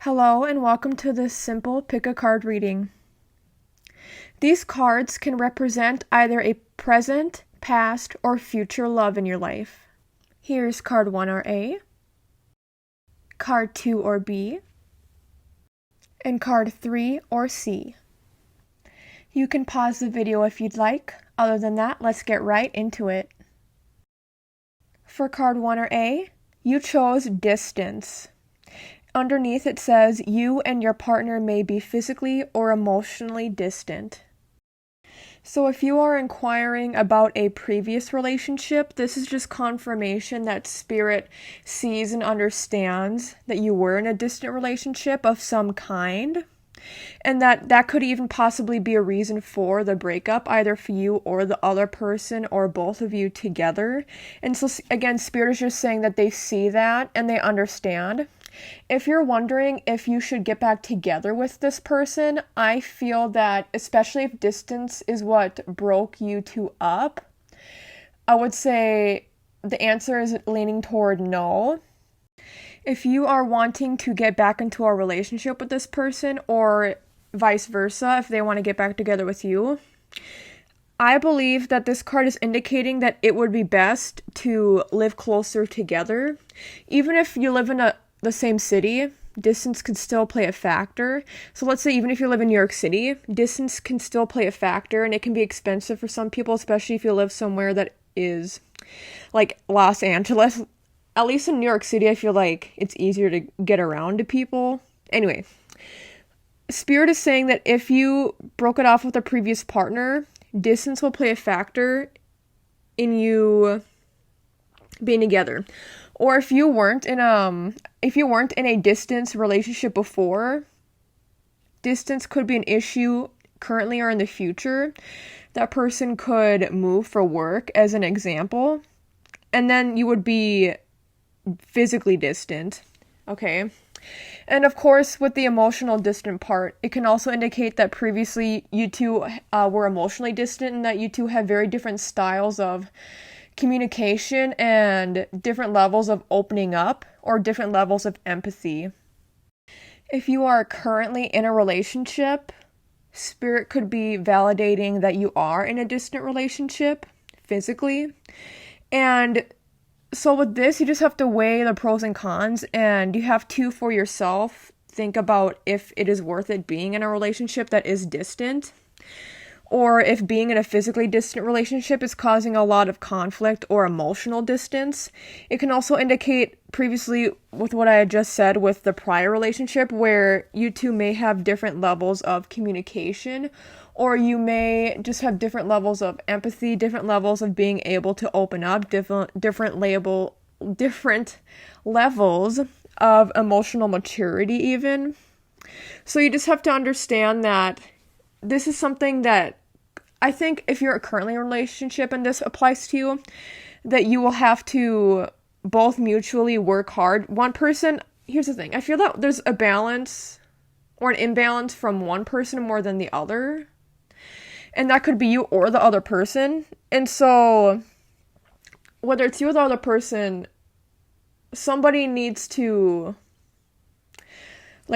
Hello and welcome to this simple pick-a-card reading. These cards can represent either a present, past, or future love in your life. Here's card 1 or A, card 2 or B, and card 3 or C. You can pause the video if you'd like. Other than that, let's get right into it. For card 1 or A, you chose distance. Underneath it says, you and your partner may be physically or emotionally distant. So if you are inquiring about a previous relationship, this is just confirmation that Spirit sees and understands that you were in a distant relationship of some kind. And that could even possibly be a reason for the breakup, either for you or the other person or both of you together. And so again, Spirit is just saying that they see that and they understand. If you're wondering if you should get back together with this person, I feel that, especially if distance is what broke you two up, I would say the answer is leaning toward no. If you are wanting to get back into a relationship with this person, or vice versa, if they want to get back together with you, I believe that this card is indicating that it would be best to live closer together. Even if you live in the same city, distance can still play a factor. So let's say even if you live in New York City, distance can still play a factor, and it can be expensive for some people, especially if you live somewhere that is like Los Angeles. At least in New York City, I feel like it's easier to get around to people. Anyway, Spirit is saying that if you broke it off with a previous partner, distance will play a factor in you being together. Or if you weren't in a distance relationship before, distance could be an issue currently or in the future. That person could move for work, as an example, and then you would be physically distant. Okay. And of course, with the emotional distant part, it can also indicate that previously you two were emotionally distant, and that you two have very different styles of communication and different levels of opening up or different levels of empathy. If you are currently in a relationship, Spirit could be validating that you are in a distant relationship physically. And so with this, you just have to weigh the pros and cons, and you have to, for yourself, think about if it is worth it being in a relationship that is distant, or if being in a physically distant relationship is causing a lot of conflict or emotional distance. It can also indicate, previously with what I had just said with the prior relationship, where you two may have different levels of communication, or you may just have different levels of empathy, different levels of being able to open up, different levels of emotional maturity even. So you just have to understand that this is something that I think if you're currently in a relationship and this applies to you, that you will have to both mutually work hard. One person, here's the thing, I feel that there's a balance or an imbalance from one person more than the other. And that could be you or the other person. And so, whether it's you or the other person, somebody needs to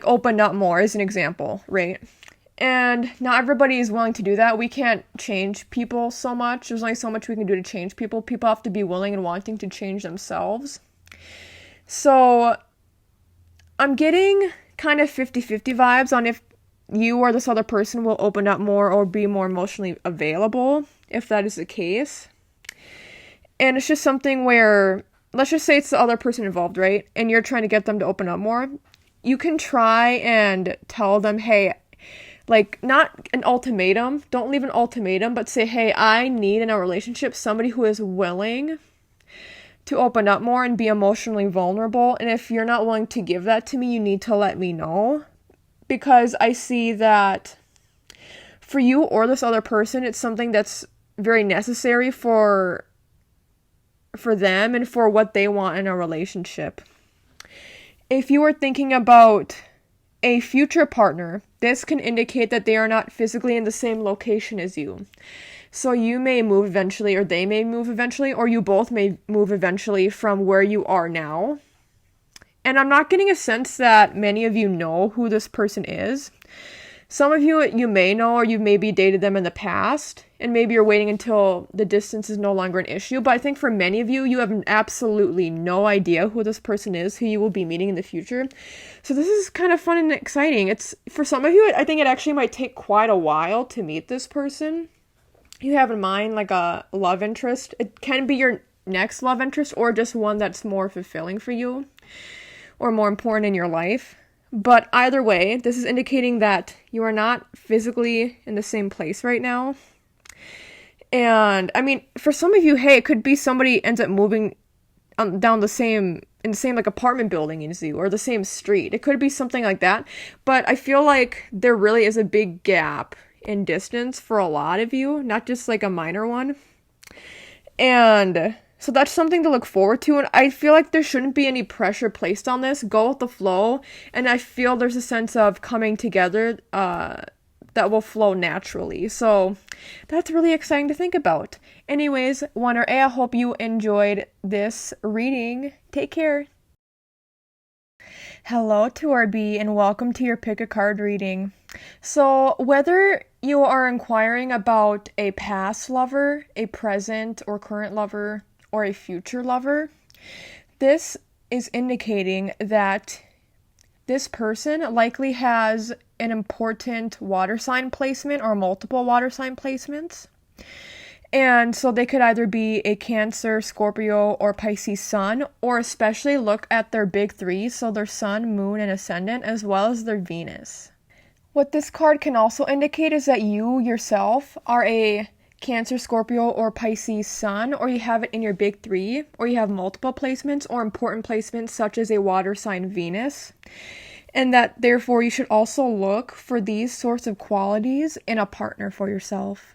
open up more, as an example, right? And not everybody is willing to do that. We can't change people so much. There's only so much we can do to change people. People have to be willing and wanting to change themselves. So I'm getting kind of 50-50 vibes on if you or this other person will open up more or be more emotionally available, if that is the case. And it's just something where, let's just say it's the other person involved, right? And you're trying to get them to open up more. You can try and tell them, hey, not an ultimatum, don't leave an ultimatum, but say, hey, I need in a relationship somebody who is willing to open up more and be emotionally vulnerable. And if you're not willing to give that to me, you need to let me know. Because I see that for you or this other person, it's something that's very necessary for them and for what they want in a relationship. If you are thinking about a future partner, this can indicate that they are not physically in the same location as you. So you may move eventually, or they may move eventually, or you both may move eventually from where you are now. And I'm not getting a sense that many of you know who this person is. Some of you may know, or you've maybe dated them in the past, and maybe you're waiting until the distance is no longer an issue. But I think for many of you, you have absolutely no idea who this person is, who you will be meeting in the future. So this is kind of fun and exciting. It's for some of you, I think it actually might take quite a while to meet this person. You have in mind like a love interest. It can be your next love interest, or just one that's more fulfilling for you, or more important in your life. But either way, this is indicating that you are not physically in the same place right now. And I mean, for some of you, hey, it could be somebody ends up moving down in the same like apartment building as you, or the same street. It could be something like that. But I feel like there really is a big gap in distance for a lot of you, not just like a minor one. And so that's something to look forward to, and I feel like there shouldn't be any pressure placed on this. Go with the flow, and I feel there's a sense of coming together that will flow naturally. So that's really exciting to think about. Anyways, 1A, I hope you enjoyed this reading. Take care. Hello, 2RB, and welcome to your Pick a Card reading. So whether you are inquiring about a past lover, a present or current lover, or a future lover, this is indicating that this person likely has an important water sign placement or multiple water sign placements. And so they could either be a Cancer, Scorpio, or Pisces sun, or especially look at their big three, so their sun, moon, and ascendant, as well as their Venus. What this card can also indicate is that you yourself are a Cancer, Scorpio, or Pisces sun, or you have it in your big three, or you have multiple placements or important placements such as a water sign Venus, and that therefore you should also look for these sorts of qualities in a partner for yourself.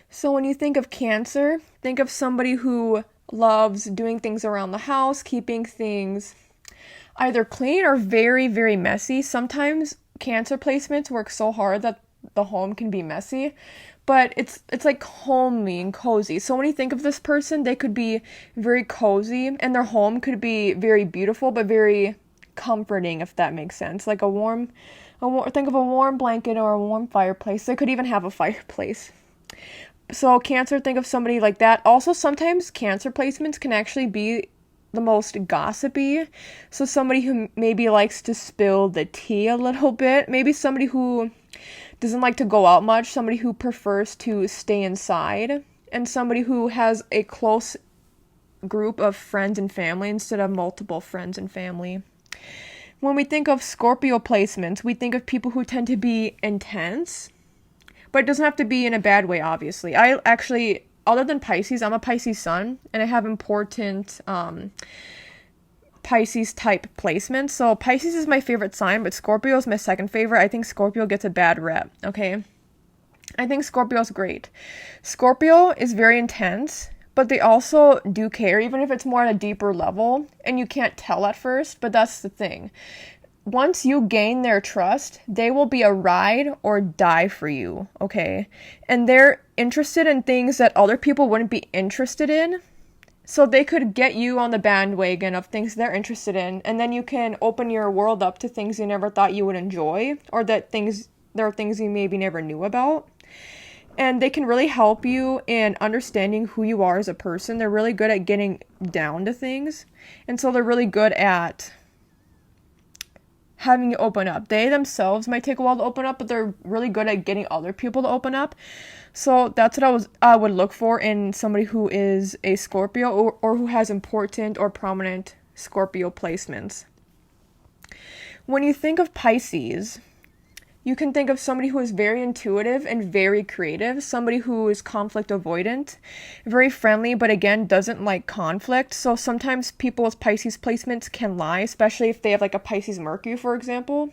So when you think of Cancer, think of somebody who loves doing things around the house, keeping things either clean or very, very messy. Sometimes Cancer placements work so hard that the home can be messy, but it's like homey and cozy. So when you think of this person, they could be very cozy, and their home could be very beautiful but very comforting, if that makes sense. Like think of a warm blanket or a warm fireplace. They could even have a fireplace. So Cancer, think of somebody like that. Also, sometimes Cancer placements can actually be the most gossipy. So somebody who maybe likes to spill the tea a little bit. Maybe somebody who doesn't like to go out much. Somebody who prefers to stay inside. And somebody who has a close group of friends and family instead of multiple friends and family. When we think of Scorpio placements, we think of people who tend to be intense. But it doesn't have to be in a bad way, obviously. I actually, other than Pisces, I'm a Pisces sun, and I have important Pisces type placements. So Pisces is my favorite sign, but Scorpio is my second favorite. I think Scorpio gets a bad rep, okay? I think Scorpio's great. Scorpio is very intense, but they also do care, even if it's more on a deeper level, and you can't tell at first, but that's the thing. Once you gain their trust, they will be a ride or die for you, okay? And they're interested in things that other people wouldn't be interested in. So they could get you on the bandwagon of things they're interested in, and then you can open your world up to things you never thought you would enjoy, or there are things you maybe never knew about. And they can really help you in understanding who you are as a person. They're really good at getting down to things. And so they're really good at having you open up. They themselves might take a while to open up, but they're really good at getting other people to open up. So that's what I would look for in somebody who is a Scorpio or who has important or prominent Scorpio placements. When you think of Pisces, you can think of somebody who is very intuitive and very creative, somebody who is conflict avoidant, very friendly, but again, doesn't like conflict. So sometimes people with Pisces placements can lie, especially if they have like a Pisces Mercury, for example.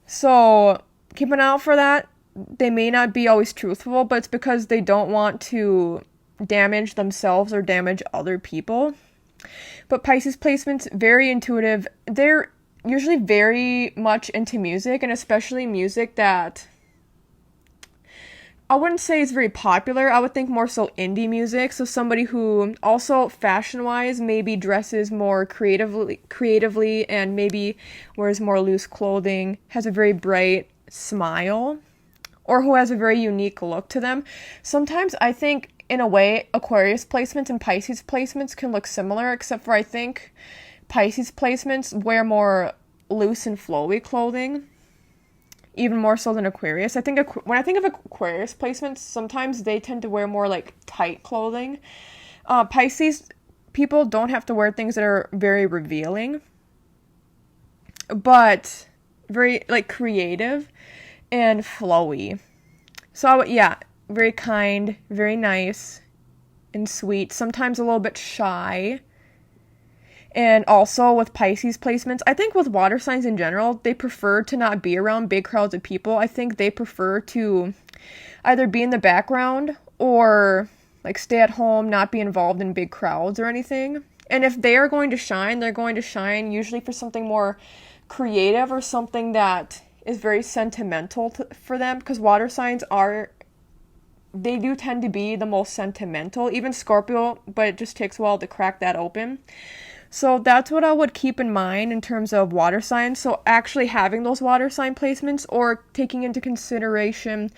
So keep an eye out for that. They may not be always truthful, but it's because they don't want to damage themselves or damage other people. But Pisces placements, very intuitive. They're usually very much into music, and especially music that I wouldn't say it's very popular. I would think more so indie music. So somebody who also fashion-wise maybe dresses more creatively and maybe wears more loose clothing, has a very bright smile, or who has a very unique look to them. Sometimes I think, in a way, Aquarius placements and Pisces placements can look similar, except for I think Pisces placements wear more loose and flowy clothing, even more so than Aquarius. I think when I think of Aquarius placements, sometimes they tend to wear more like tight clothing. Pisces people don't have to wear things that are very revealing, but very like creative and flowy. So yeah, very kind, very nice and sweet, sometimes a little bit shy. And also with Pisces placements, I think with water signs in general, they prefer to not be around big crowds of people. I think they prefer to either be in the background or like stay at home, not be involved in big crowds or anything. And if they are going to shine, they're going to shine usually for something more creative or something that is very sentimental for them, because water signs they do tend to be the most sentimental, even Scorpio, but it just takes a while to crack that open. So that's what I would keep in mind in terms of water signs. So actually having those water sign placements or taking into consideration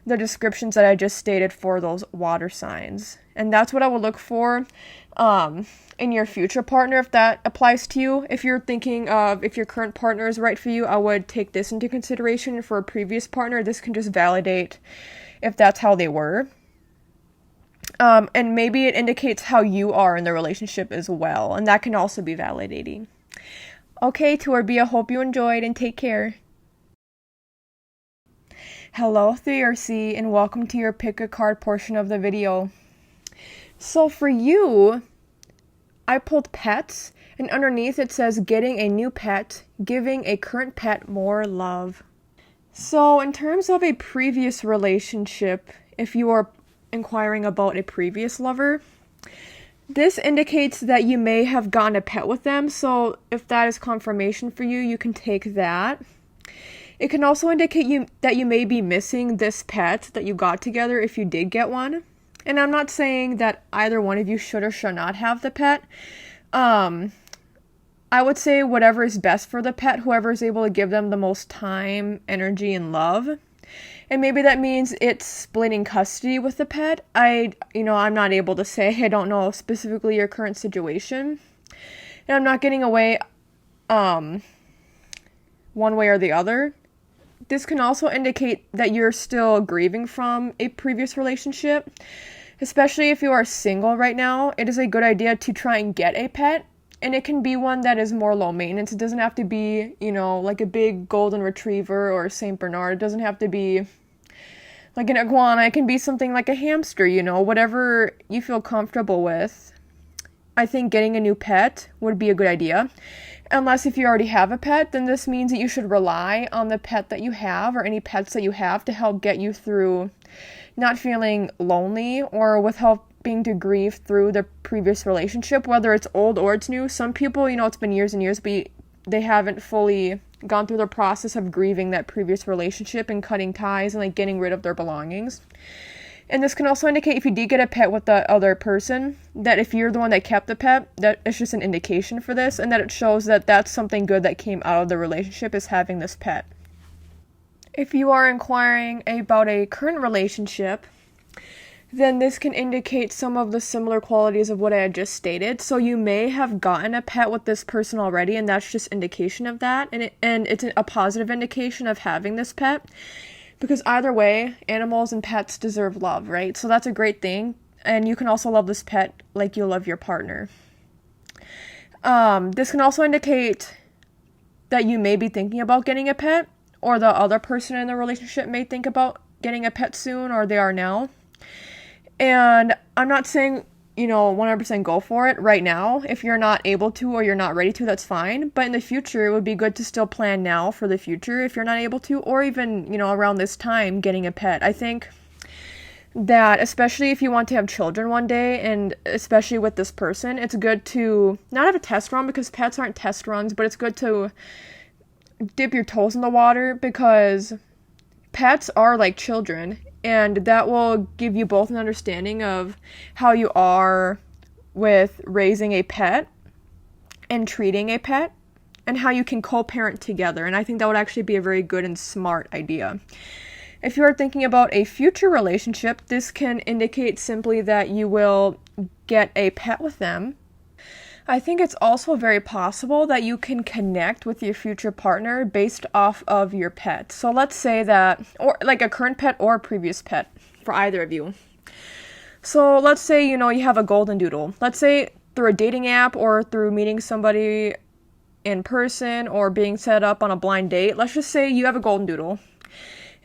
the descriptions that I just stated for those water signs. And that's what I would look for in your future partner, if that applies to you. If you're thinking of if your current partner is right for you, I would take this into consideration. For a previous partner, this can just validate if that's how they were. And maybe it indicates how you are in the relationship as well, and that can also be validating. Okay, Tour B, I hope you enjoyed and take care. Hello, 3RC, and welcome to your pick a card portion of the video. So for you, I pulled pets, and underneath it says getting a new pet, giving a current pet more love. So in terms of a previous relationship, if you are inquiring about a previous lover, this indicates that you may have gotten a pet with them. So if that is confirmation for you, you can take that. It can also indicate that you may be missing this pet that you got together if you did get one. And I'm not saying that either one of you should or should not have the pet. I would say whatever is best for the pet, whoever is able to give them the most time, energy, and love. And maybe that means it's splitting custody with the pet. I'm not able to say. I don't know specifically your current situation. And I'm not getting away one way or the other. This can also indicate that you're still grieving from a previous relationship. Especially if you are single right now, it is a good idea to try and get a pet. And it can be one that is more low maintenance. It doesn't have to be, like a big golden retriever or a St. Bernard. It doesn't have to be like an iguana. It can be something like a hamster, whatever you feel comfortable with. I think getting a new pet would be a good idea. Unless if you already have a pet, then this means that you should rely on the pet that you have or any pets that you have to help get you through not feeling lonely or with helping to grieve through the previous relationship, whether it's old or it's new. Some people, it's been years and years, but they haven't fully gone through the process of grieving that previous relationship and cutting ties and like getting rid of their belongings. And this can also indicate if you did get a pet with the other person, that if you're the one that kept the pet, that it's just an indication for this, and that it shows that that's something good that came out of the relationship is having this pet. If you are inquiring about a current relationship, then this can indicate some of the similar qualities of what I had just stated. So you may have gotten a pet with this person already, and that's just indication of that, and it's a positive indication of having this pet. Because either way, animals and pets deserve love, right? So that's a great thing. And you can also love this pet like you love your partner. This can also indicate that you may be thinking about getting a pet, or the other person in the relationship may think about getting a pet soon, or they are now. And I'm not saying, 100% go for it right now. If you're not able to or you're not ready to, that's fine. But in the future, it would be good to still plan now for the future if you're not able to, or even, around this time, getting a pet. I think that especially if you want to have children one day, and especially with this person, it's good to not have a test run, because pets aren't test runs, but it's good to dip your toes in the water, because pets are like children. And that will give you both an understanding of how you are with raising a pet and treating a pet, and how you can co-parent together. And I think that would actually be a very good and smart idea. If you are thinking about a future relationship, this can indicate simply that you will get a pet with them. I think it's also very possible that you can connect with your future partner based off of your pet. So let's say that, or like a current pet or a previous pet for either of you. So let's say, you have a golden doodle. Let's say through a dating app or through meeting somebody in person or being set up on a blind date. Let's just say you have a golden doodle.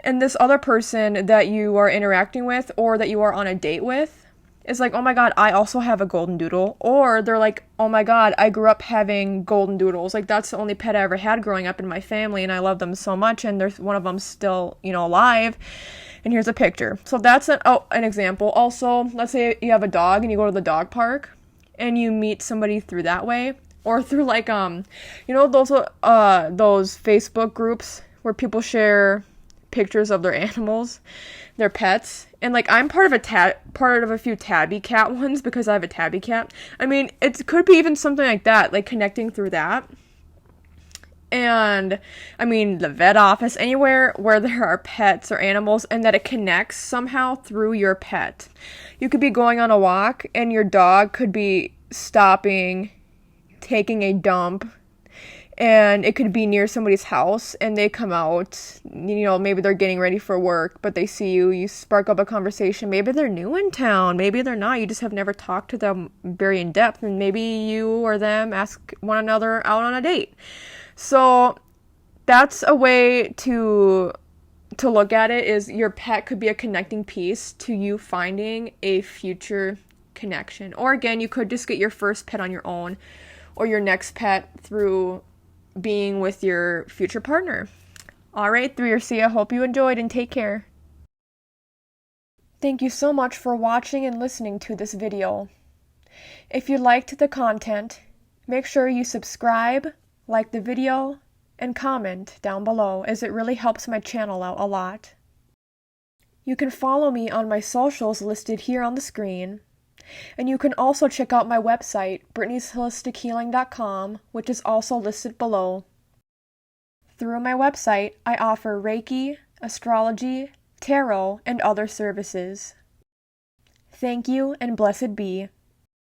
And this other person that you are interacting with or that you are on a date with is like, oh my god, I also have a golden doodle. Or they're like, oh my god, I grew up having golden doodles. Like, that's the only pet I ever had growing up in my family, and I love them so much, and there's one of them still, alive. And here's a picture. So that's an example. Also, let's say you have a dog and you go to the dog park and you meet somebody through that way. Or through like, those Facebook groups where people share pictures of their animals, their pets. And like, I'm part of a few tabby cat ones because I have a tabby cat. I mean, it could be even something like that, like connecting through that. And I mean, the vet office, anywhere where there are pets or animals, and that it connects somehow through your pet. You could be going on a walk and your dog could be stopping, taking a dump, and it could be near somebody's house, and they come out, maybe they're getting ready for work, but they see you, you spark up a conversation. Maybe they're new in town, maybe they're not, you just have never talked to them very in depth, and maybe you or them ask one another out on a date. So that's a way to look at it, is your pet could be a connecting piece to you finding a future connection. Or again, you could just get your first pet on your own, or your next pet through being with your future partner. All right, 3RC, I hope you enjoyed, and take care. Thank you so much for watching and listening to this video. If you liked the content, make sure you subscribe, like the video, and comment down below, as it really helps my channel out a lot. You can follow me on my socials listed here on the screen. And you can also check out my website, brittneysHolisticHealing.com, which is also listed below. Through my website, I offer Reiki, Astrology, Tarot, and other services. Thank you, and blessed be.